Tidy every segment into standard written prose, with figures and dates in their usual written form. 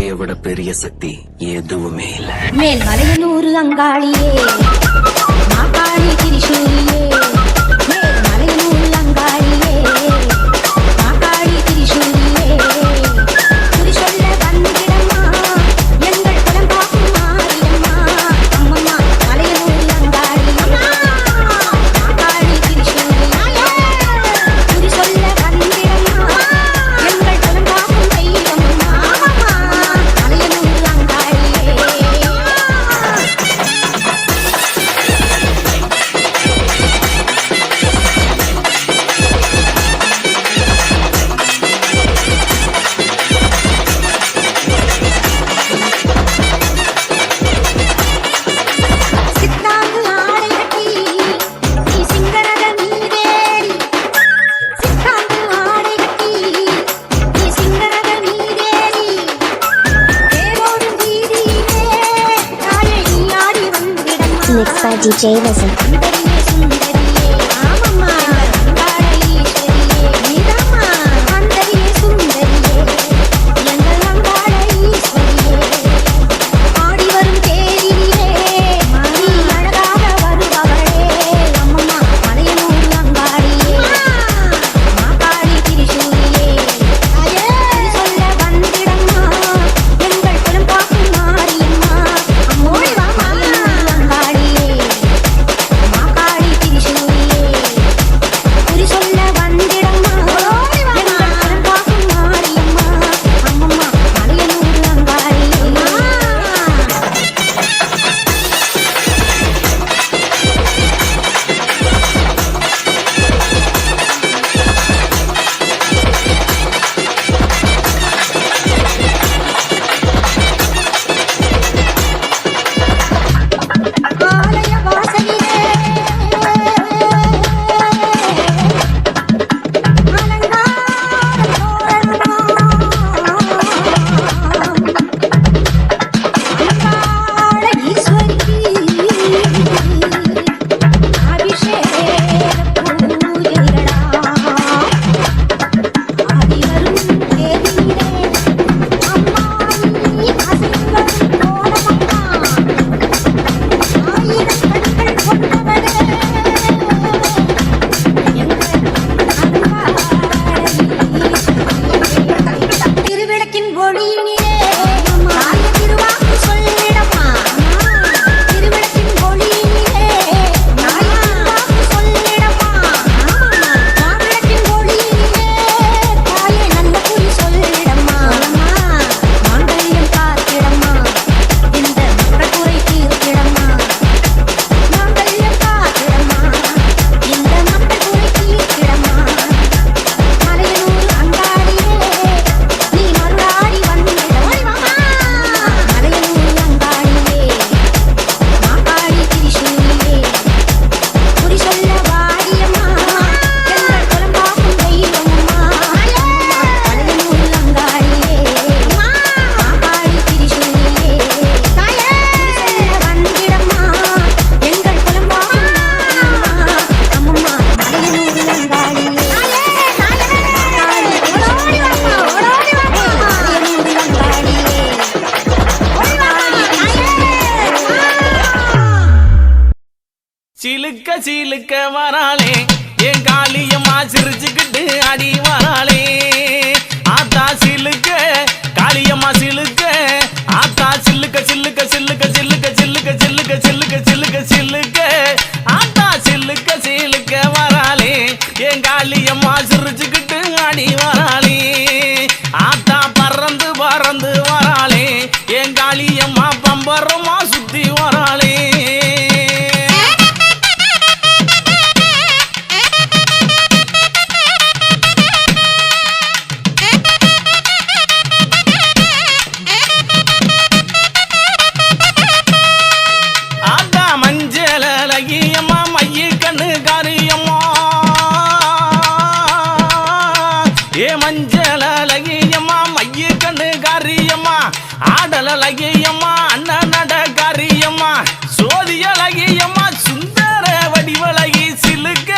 சக்தியை விட பெரிய சக்தி எதுவுமே இல்ல. மேல் மலையனூர் அங்காளியே மாகாளி திரிசூலியே மேல் மலையனூர் அங்காளியே மாகாளி திரிசூலியே குறி சொல்ல வந்திடம்மா எங்கள் குலம் காக்கும் மாரியம்மா அம்மம்மா மலையனூர் அங்காளியே மாகாளி திரிசூலியே குறி சொல்ல வந்திடம்மா எங்கள் குலம் காக்கும் தெய்வம்மா மலையனூர் அங்காளியே. சித்தாங்கு ஆடை கட்டி நீ சிங்கரத நீதேறி சித்தாங்கு ஆடை கட்டி நீ சிங்கரத நீதேறி தேரோடும் வீதியிலே தாயை நீ ஆடி வந்திடம்மா. Mixed by DJ Listen. சுந்தரியே சுந்தரியே ஆமம்மா அங்காள ஈஸ்வரியே நீதாம்மா அந்தரியே சுந்தரியே எங்கள் அங்காள ஈஸ்வரியே ஆடி வரும் தேரிலே நீ அழகாக வருபவளே அம்மம்மா மலையனூர் அங்காளியே மாகாளி திரிசூலியே குறி சொல்ல வந்திடம்மா எங்கள் குலம் காக்கும் மாரியம்மா அம்மோடி மலையனூர் அங்காளியே மாகாளி திரிசூலியே குறி சொல்ல வந்திடம்மா எங்கள் குலம் காக்கும் மாரியம்மா அம்மம்மா மலையனூர் அங்காளியே. ஆலய வாசலிலே அலங்கார அங்காள ஈஸ்வரி அபிஷேக பூஜைகளா ஆதி வரும் தேவியிலே அம்மா நீ அசைவரும் கோலமம்மா ஆயிரம் கண்கள் கொண்டவளே திருவிளக்கின் ஒளியினிலே ஆய திருவாக்கு சொல்லிடம்மா திருவிளக்கின் ஒளியினிலே ஆய திருவாக்கு சொல்லிடம்மா மாவிளக்கின் ஒளியினிலே தாயே நல்ல குறி சொல்லிடம்மா மாங்கல்யம் காத்திடம்மா இந்த மரக்குறை தீர்த்திடம்மா மாங்கல்யம் காத்திடம்மா இந்த மக்கள் குறை தீர்த்திடம்மா மலையனூர் அங்காளியே நீ மருளாடி வந்திட மலையனூர் அங்காளியே மாகாளி திரிசூலியே குறி சொல்ல வாடியம்மா எங்கள் குலம் காக்கும் தெய்வம்மா மலையனூர் அங்காளியே மாகாளி திரிசூலியே குறி சொல்ல வந்திடம்மா எங்கள் குலம் காக்கும் அம்மம்மா மலையனூர் அங்காளியே. சிலுக்க சிலுக்க வராளே என் காளியம்மா சிரிச்சுக்கிட்டு அடி வராளே ஆத்தா சிலுக்க காளியம்மா சிலுக்க ஆத்தா சில்லுக்க சில்லுக்க சில்லுக்க சில்லுக்க சில்லுக்க சில்லுக்க சில்லுக்க சில்லுக்க சில்லுக்க ஆத்தா சில்லுக்க சிலுக்க வராளே என் காளியம்மா சிரிச்சுக்கிட்டு அடி வராளே ஆத்தா பறந்து பறந்து வராளே என் காளியம்மா பம்பரமா சுத்தி வராளே. ஆத்தா மஞ்சள் அழகியம்மா மைய கண்ணு காரியம்மா ஏ மஞ்சள் அழகியம்மா மைய கண்ணு காரியம்மா ஆடல் அழகியம்மா அண்ணன் நட காரியம்மா சோதி அழகியம்மா சுந்தர வடிவழகி சிலுக்க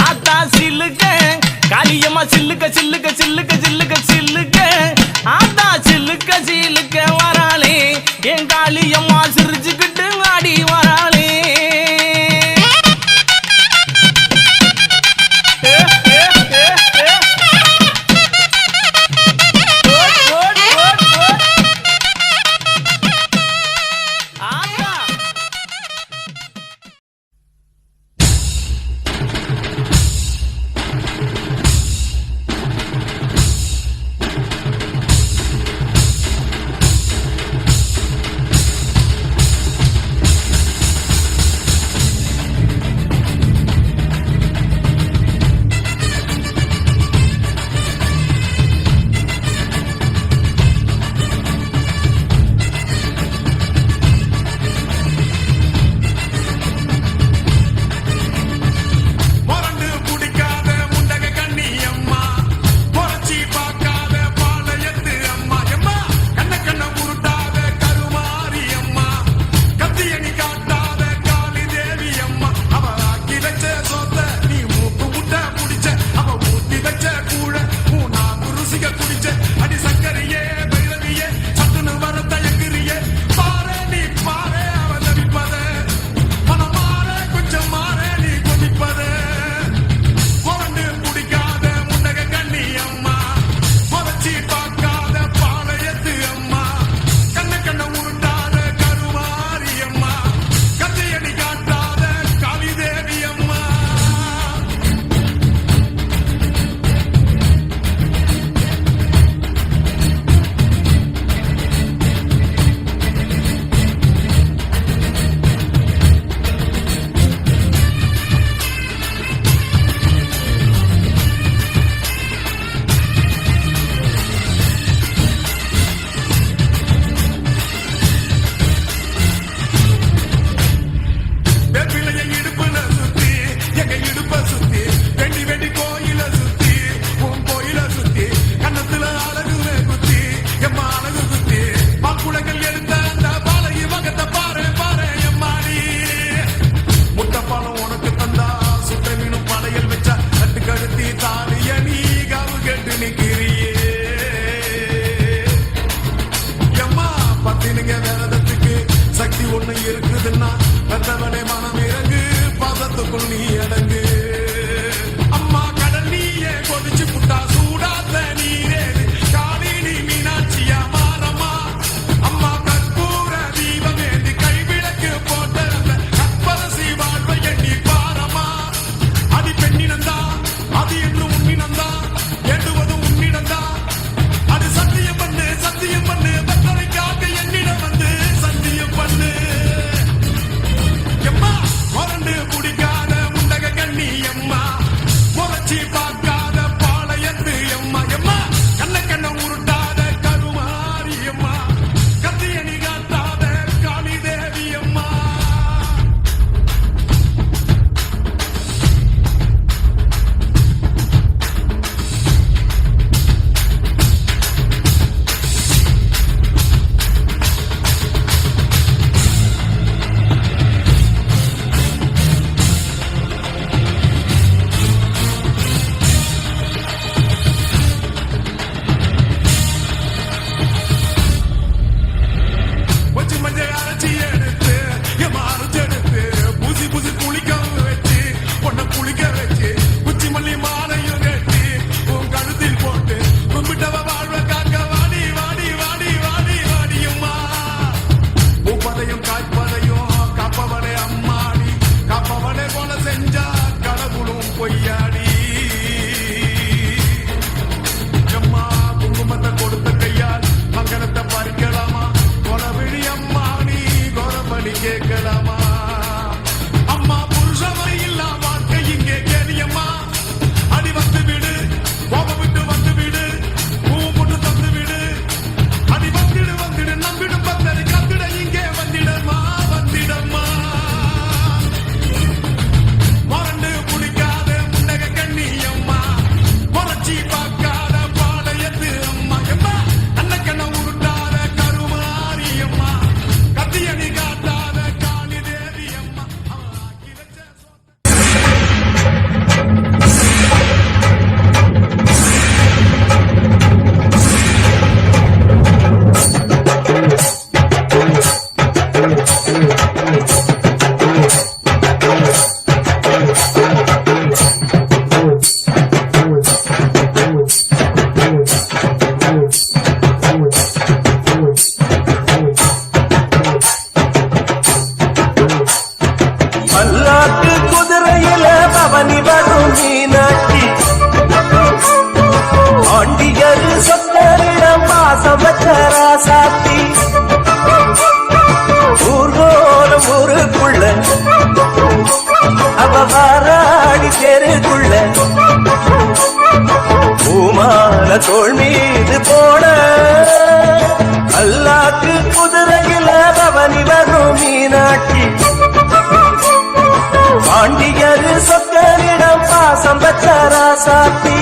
ஆத்தா சிலுக்க காளியம்மா சில்லுக்க சில்லுக்க சில்லுக்க சில்லுக்க சில்லுக்க ஆத்தா சில்லுக்க சில்லுக்க தோள் மீது போட அல்லாக்கு குதிரையில பவனி வரும் மீனாட்சி பாண்டியரு சொக்கரிடம் பாசம் பச்சாரா சாத்தி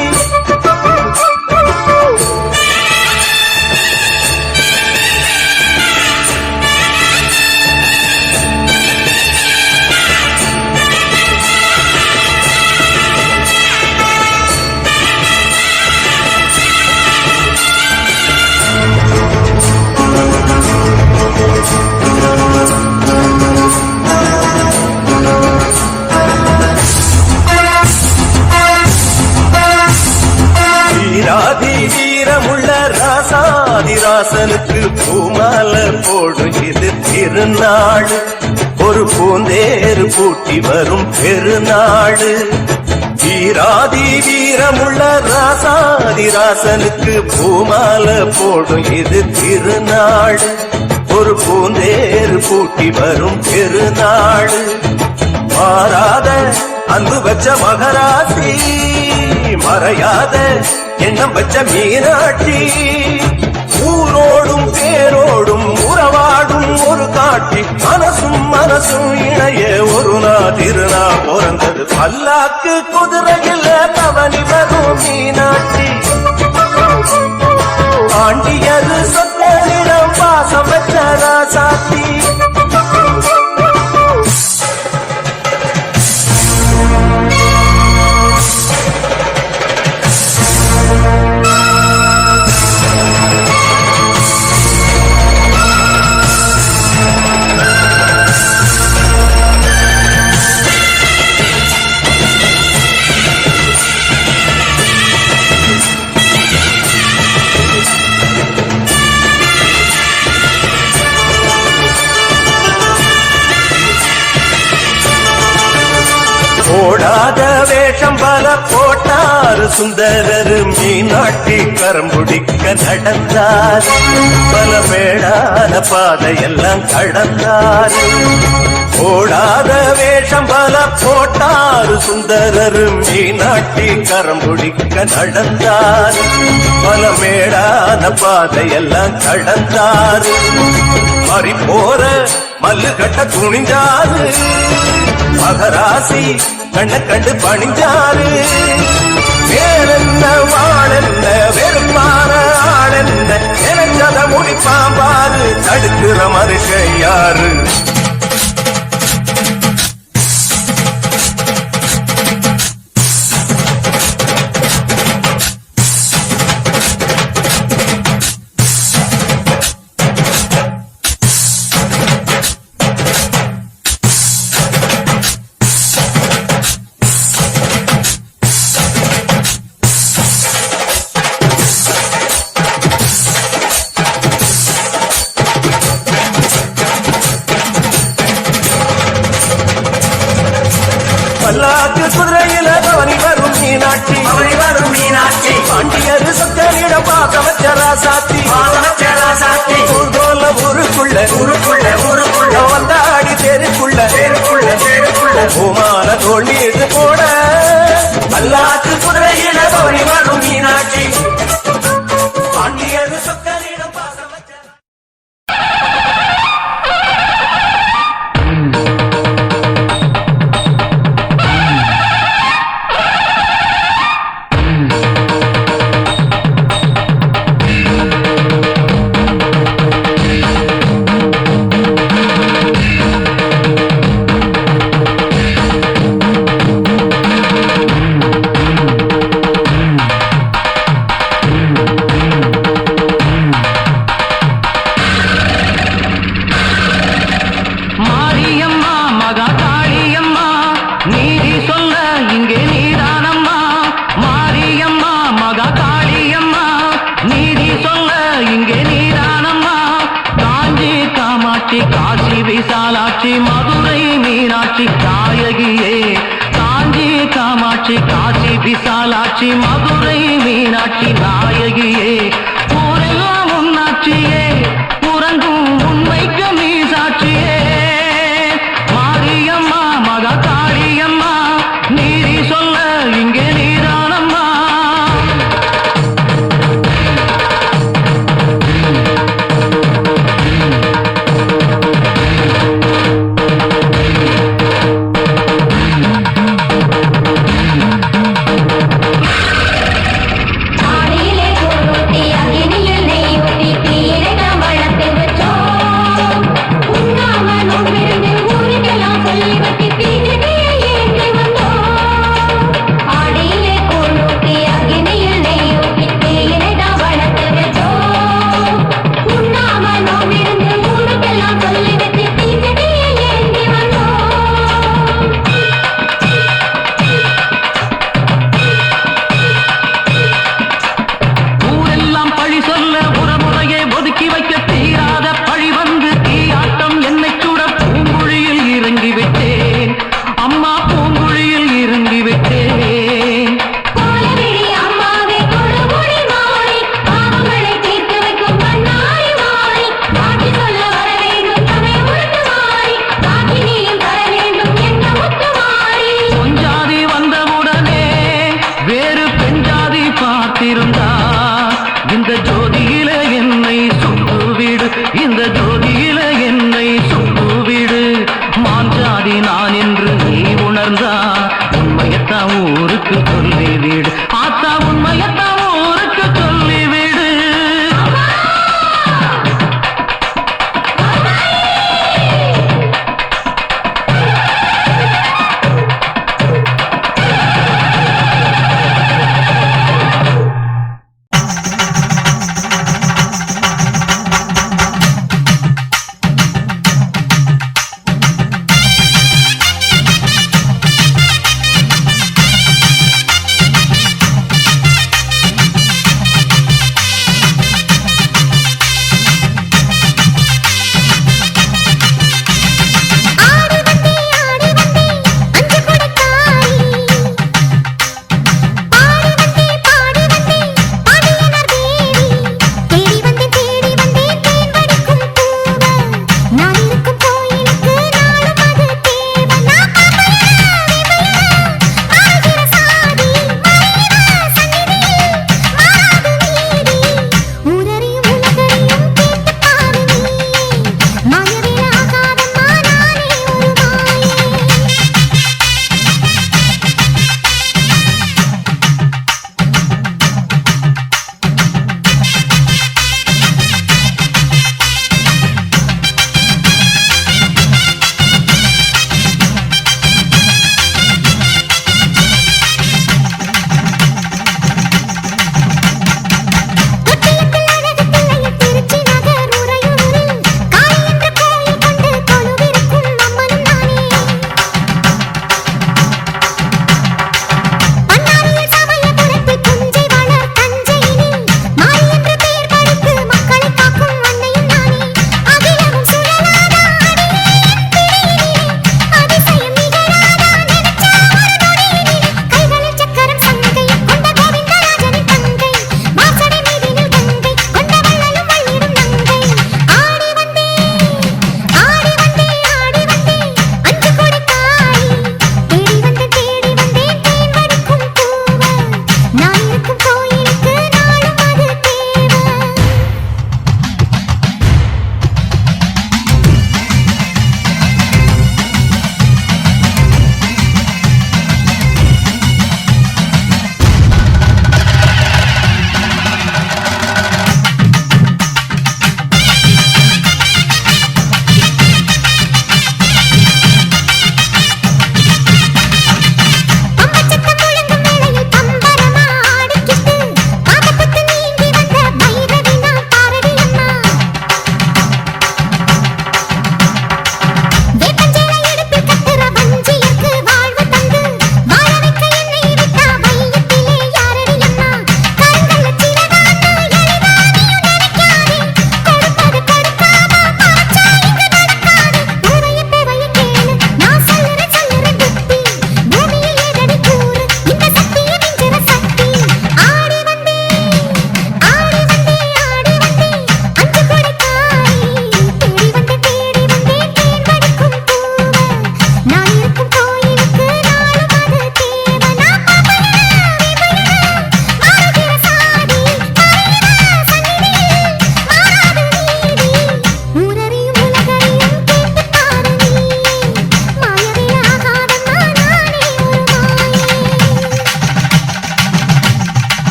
வீரமுள்ள ராசாதிராசனுக்கு பூமால போடும் இது திருநாள் ஒரு பூந்தேறு பூட்டி வரும் பெருநாள் வீரமுள்ள ராசாதிராசனுக்கு பூமால போடும் இது திருநாள் ஒரு பூந்தேறு பூட்டி வரும் பெருநாள் மாறாத அன்பு வச்ச மகராசி மறையாத எண்ணம் வச்ச மீனாட்சி ஊரோடும் பேரோடும் உறவாடும் ஒரு காட்சி மனசும் இணைய ஒரு திருநா பிறந்தது பல்லாக்கு குதிரையில் பவனி வரும் மீனாட்சி பாண்டியரு சொத்தரிடம் பாசம் வச்சதா சாத்தி போடாத வேஷம் பல போட்டார் சுந்தரர் மீனாட்சி கரம்புடிக்க நடந்தார் பல மேடான பாதையெல்லாம் கடந்தார் போடாத வேஷம் பல போட்டார் சுந்தரர் மீனாட்சி கரம்புடிக்க நடந்தார் பல மேடான பாதையெல்லாம் கடந்தார் மாறி போற மல்லு கட்ட துணிஞ்சாரு மகராசி கண்ண கண்டு பணிஞ்சாரு வேறென்ன வாழென்ன வெறுப்பான ஆளென்ன நினைச்சத முடிப்பாம்பாரு தடுக்கிற மனுஷன் யாரு பல்லாக்கு குதிரையில பவனி வரும் மீனாட்சி பாண்டியரு சொத்தரிடம் பாசம் வச்சரா சாத்தி ஊர்கோல ஊருக்குள்ள வந்தாடி தெருக்குள்ள பூமான தோல் மீது போட பல்லாக்கு குதிரையில பவனி வரும் மீனாட்சி பாண்டியரு சொத்தரிடம் பாசம் வச்சரா உன்னையே ஒதுக்கி வைக்க தீராத பழி வந்து தீயாட்டம் என்னை சுட பூங்குழியில் இறங்கி விட்டேன் அம்மா பூங்குழியில் இறங்கி விட்டேன் கோலவிழி அம்மாவே கொடுமுடி மாறி பாவங்களை தீர்த்து வைக்கும் கண்ணாடி மாறி காட்சி சொல்ல வர வேண்டும் தமை உருட்டு மாறி காட்சி நீயும் தர வேண்டும் என்ற முத்து மாறி பொஞ்சாதி வந்தவுடனே வேறு பெண்ஜாதி பார்த்திருந்தா இந்த ஜோதியில என்னை சுட்டுவிடு இந்த ஜோதியில என்னை சுட்டுவிடு மாஞ்சாதி நான் என்று நீ உணர்ந்தா உண்மையத்தான் ஊருக்கு சொல்லிவிடு ஆத்தா உண்மையத்தான் ஊருக்கு சொல்லிவிடு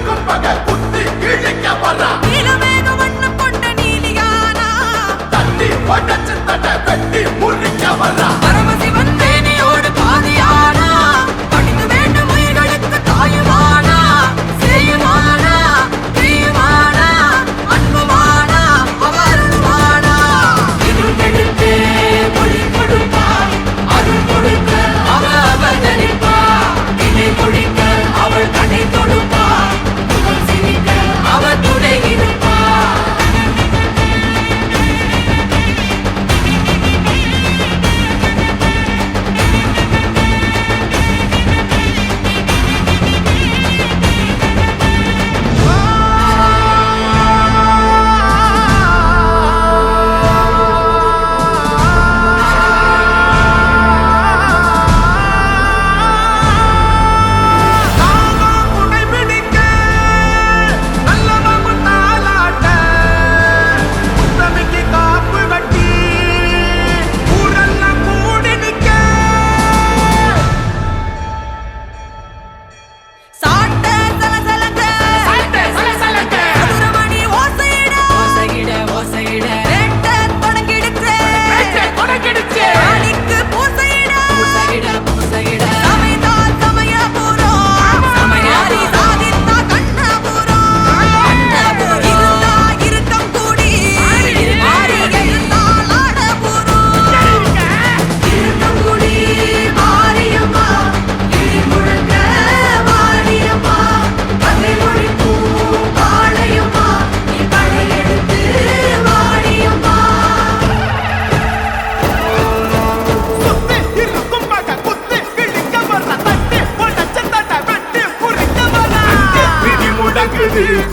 இருக்கும் பகை குத்தி கிழிக்க வர்றா நீலமேக வண்ணம் கொண்ட நீலியானா தண்ணி உடச்சு தட்ட வெட்டி முறிக்க வர்றா பரமசிவன் தேனியோடு பாதியானா படித்து வேண்டும் உயிர்களுக்கு தாயுமானா செய்யுமானா தீயுமானா அன்புமானா அவருமானா இருளுக்கு மொழி கொடுப்பார் அருள் கொடுக்க அவள் ஜனிப்பார் இணை பொழிக்க அவள் கண்ணை தொடுப்பார் புகழ் சிரிக்க அவள் துணை இருப்பார்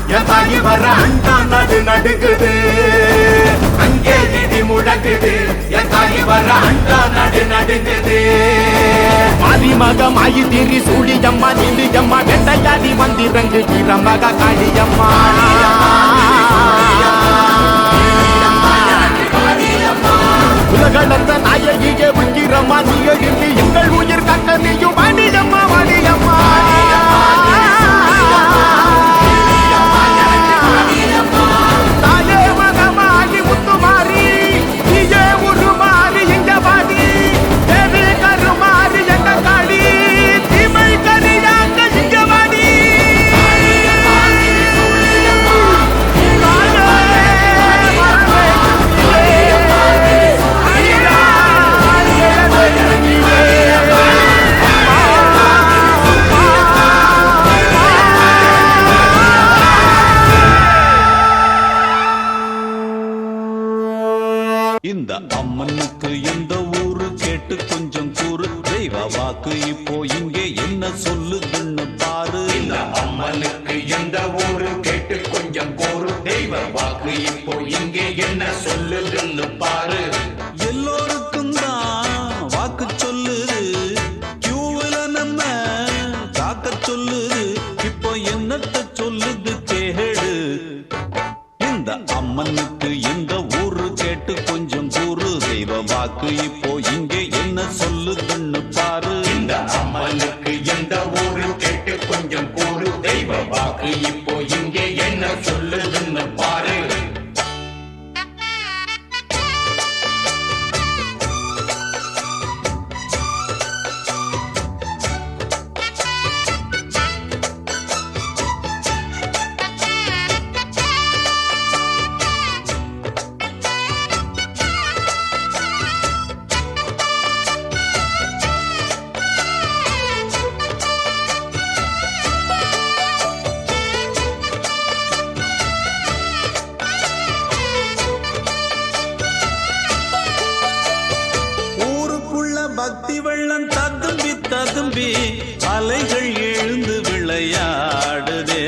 என் தாயி வர அண்டா நடு நடுங்குது அங்கே இடி முழங்குது என் தாயி வர அண்டா நடு நடுங்குது மாரிமக மாயி திரி சூழியம்மா நீலியம்மா வெண்டையாடி மந்திரங்கு வீரமக காளியம்மா உலகளந்த நாயகியே உயிரம்மா நீயகின்றி எங்கள் உயிர் கக்க நீயும் வாணியம்மா வாணியம்மா தாயே மகமாகி முத்துமாரி நீயே உருமாறி இங்க வாடி தேவி கருமாறி எங்க காளி தீமை கரியாங்க இங்க வாடி இந்த அம்மனுக்கு எந்த ஊரு கேட்டு கொஞ்சம் கூறு தெய்வ வாக்கு இப்போ இங்கே என்ன சொல்லுதுன்னு பாரு இந்த அம்மனுக்கு எந்த ஊரு கேட்டு கொஞ்சம் கூறு தெய்வ வாக்கு இப்போ இங்கே என்ன சொல்லுதுன்னு பாரு எல்லோருக்கும் தான் வாக்கு சொல்லுது கியூவில் நம்ம காக்க சொல்லுது இப்போ என்னத்த சொல்லுது கேடு இந்த அம்மனுக்கு எந்த ஊரு கேட்டு கொஞ்சம் கூறு தெய்வ வாக்கு இப்போ இங்கே என்ன சொல்லுதுன்னு பாரு இந்த அம்மனுக்கு எந்த ஊரு கேட்டு கொஞ்சம் கூறு தெய்வ வாக்கு இப்போ இங்கே என்ன சொல்லுதுன்னு பாரு பக்தி வெள்ளம் ததும்பி ததும்பி அலைகள் எழுந்து விளையாடுதே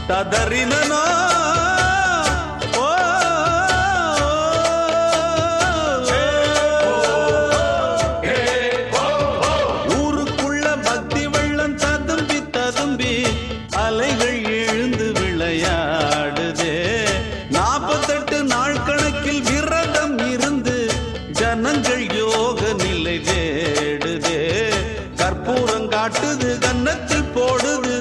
ததறினோ ஊருக்குள்ள பக்தி வெள்ளம் ததும்பி ததும்பி அலைகள் எழுந்து விளையாடுதே 48 நாள் கணக்கில் விரதம் இருந்து ஜனங்கள் யோக நிலை தேடுதே கற்பூரம் காட்டுது கன்னத்தில் போடுது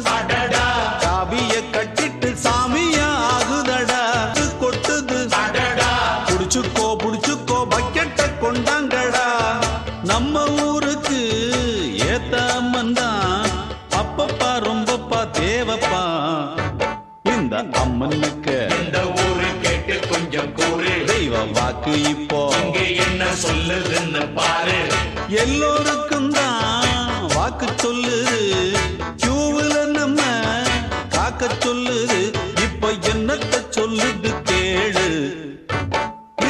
எல்லோருக்கும் தான் வாக்கு சொல்லுது, கியூவுல நம்ம காக்க சொல்லுது. இப்ப என்னத்த சொல்லுது கேளு,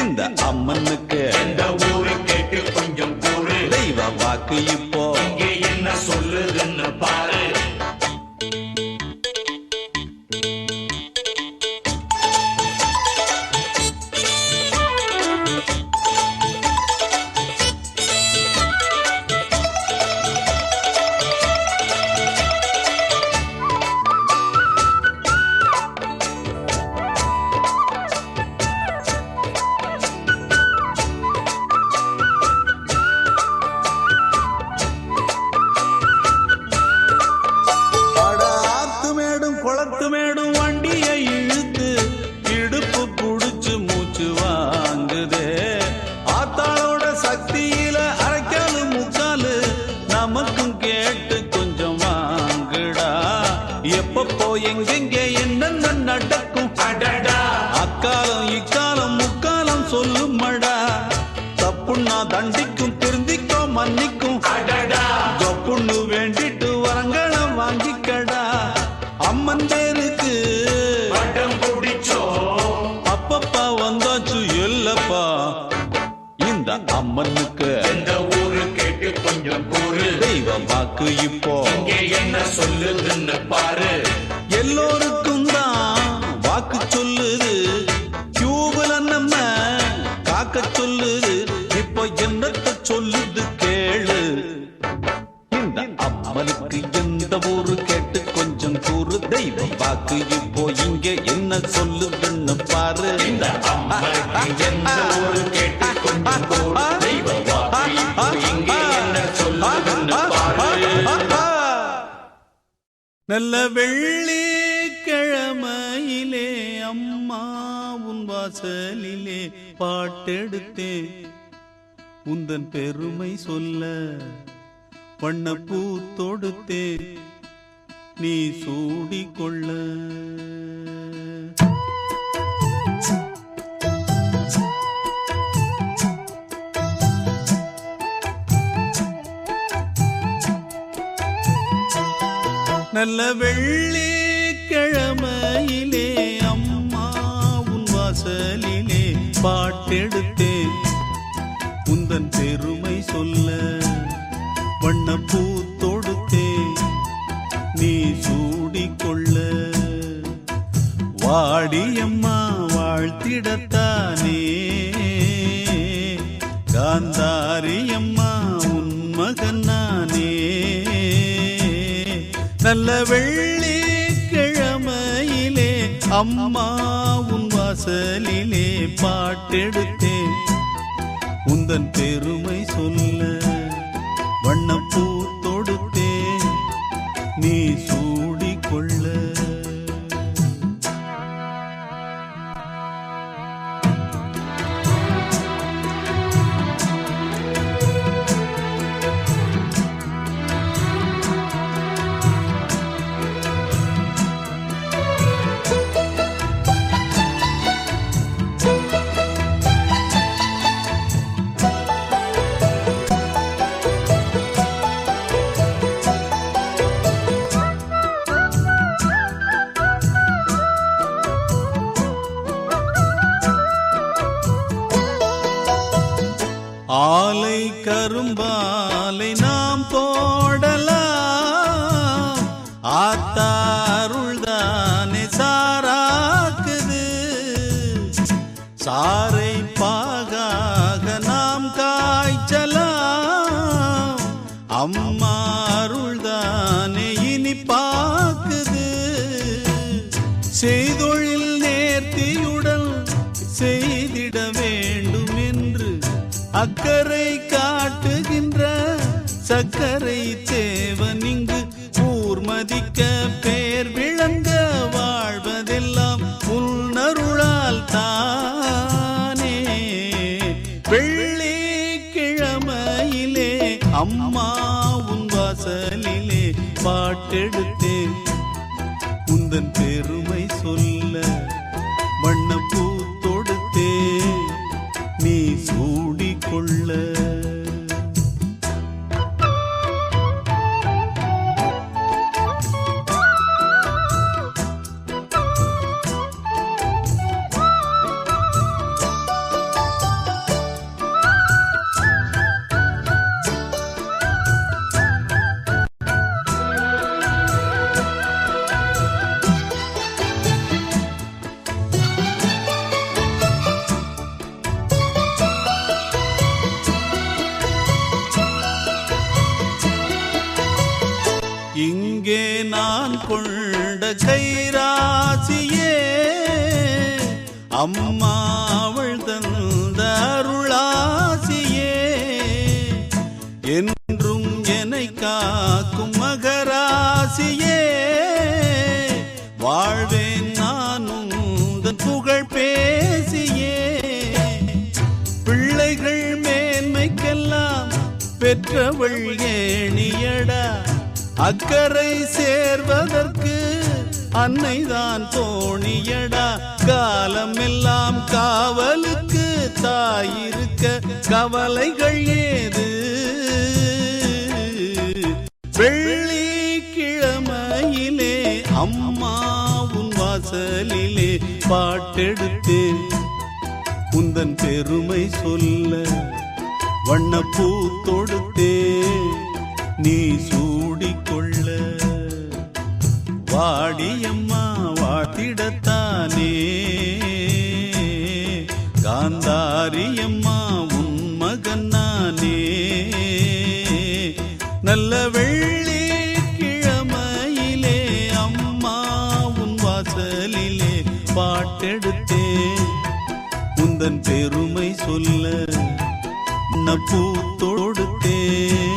இந்த அம்மனுக்கு இந்த ஊரு கேட்டு கொஞ்சம் கூறு, தெய்வ வாக்கு இப்போ இங்கே என்ன சொல்லுதுன்னு பாரு. குளத்து மேடும் வண்டியை இழுத்து இடுப்பு புடிச்சு மூச்சு வாங்குதே. ஆத்தாளோட சக்தியில அரைக்காலு முக்காலு நமக்கும் கேட்டு கொஞ்சம் வாங்குடா. எப்பப்போ எங்கெங்க என்னென்ன நடக்கும் அடடா அக்காலம் இக்காலம் முக்காலம் சொல்லுமடா. தப்புன்னா தண்டிக்கும் திருந்திக்கோ மன்னிக்கும், அடடா தப்புன்னு வேண்டிட்டு வரங்களம் வாங்கிக்கடா. அம்மன் பேருக்கு பட்டம் பிடிச்சோ அப்பப்பா வந்தாச்சு இல்லப்பா, இந்த அம்மனுக்கு இந்த ஊரு கேட்டு கொஞ்சம் கூறு, தெய்வ வாக்கு இப்போ இங்கே என்ன சொல்லுதுன்னு பாரு. எல்லோருக்கும் தான் வாக்கு சொல்லுது, கியூவுல நம்ம காக்க சொல்லுது. இப்போ என்னத்த சொல்லுது கேளு, இந்த அம்மனுக்கு எந்த ஊரு கேட்டு கொஞ்சம் கூறு, தெய்வ வாக்கு இப்போ இங்க என்ன சொல்லுதுன்னு பாரு. இந்த அம்மனுக்கு எந்த ஊரு கேட்டு கொஞ்சம் கூறு, தெய்வ வாக்கு இப்போ இங்கே என்ன சொல்லுதுன்னு பாரு. நல்ல வெள்ளி கிழமையிலே அம்மா உன் வாசலிலே பாட்டெடுத்தேன், உந்தன் பெருமை சொல்ல வண்ணப்பூ தொடுத்தேன், நீ சூடிக்கொள்ள. நல்ல வெள்ளி கிழமையிலே அம்மா உன் வாசலிலே பாட்டெடுத்தேன், உந்தன் பெருமை சொல்ல வண்ணப்பூ தொடுத்தேன், நீ சூடிக்கொள்ள. வாடியம்மா வாழ்த்திடத்தானே காந்தாரியம்மா உன் மகன் நானே. நல்ல வெள்ளி கிழமையிலே அம்மா உன் வாசலிலே பாட்டெடுத்தேன், உந்தன் பெருமை சொல்ல வண்ணப்பூ தொடுத்தேன், நீ சூடிக்கொள்ள. ஆலை கரும்பாலை நாம் போடலாம், ஆத்தாருள்தானே சாராக்குது. சாரை பாகாக நாம் காய்ச்சலாம், அம்மா அருள்தானே இனிப்பாக்குது. செய்தொழில் நேர்த்தியுடன் செய்திட வேண்டும் என்று அக்கறை காட்டுகின்ற சக்கரை தேவன் இங்கு ஊர்மதிக்க பேர் விளங்க வாழ்வதெல்லாம் உன்னருளால் தானே. வெள்ளி கிழமையிலே அம்மா உன் வாசலிலே பாட்டெடுத்தேன், உந்தன் பெருமை சொல்ல வண்ணப்பூ தொடுத்தேன், நீ சூடிக்கொள்ள. இங்கே நான் கொண்ட கைராசியே அம்மா அவள் தந்த அருளாசியே என்றும் என்னை காக்கும் மகராசியே வாழ்வேன் நானும் உந்தன் புகழ் பேசியே பிள்ளைகள் மேன்மைக்கெல்லாம் பெற்றவள் ஏணியடா அக்கறை சேர்வதற்கு அன்னைதான் தோணியடா காலமெல்லாம் காவலுக்கு தாயிருக்க கவலைகள் ஏது வெள்ளிக்கிழமையிலே அம்மா உன் வாசலிலே பாட்டெடுத்தேன் உந்தன் பெருமை சொல்ல வண்ணப்பூ தொடுத்தேன் நீ சூடிக்கொள்ள வாடியம்மா வாத்திடத்தானே காந்தாரியம்மா உன் மகன் நானே நல்ல வெள்ளிக்கிழமையிலே அம்மா உன் வாசலிலே பாட்டெடுத்தேன் உந்தன் பெருமை சொல்ல பூ தொடுத்தேன்